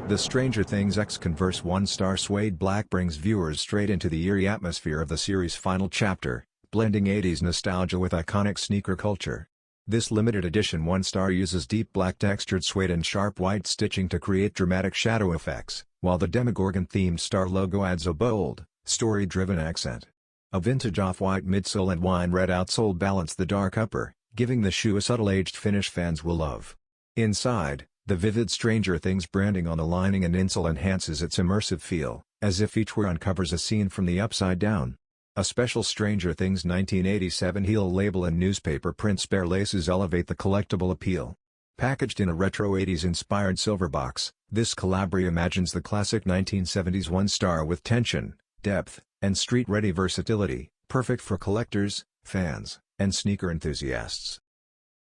The Stranger Things X Converse 1-star Suede Black brings viewers straight into the eerie atmosphere of the series' final chapter, blending 80s nostalgia with iconic sneaker culture. This limited edition 1-star uses deep black textured suede and sharp white stitching to create dramatic shadow effects, while the Demogorgon-themed star logo adds a bold, story-driven accent. A vintage off-white midsole and wine red outsole balance the dark upper, giving the shoe a subtle aged finish fans will love. Inside, the vivid Stranger Things branding on the lining and insole enhances its immersive feel, as if each wear uncovers a scene from the Upside Down. A special Stranger Things 1987 heel label and newspaper print spare laces elevate the collectible appeal. Packaged in a retro 80s-inspired silver box, this collab reimagines the classic 1970s 1-star with tension, depth, and street-ready versatility, perfect for collectors, fans, and sneaker enthusiasts.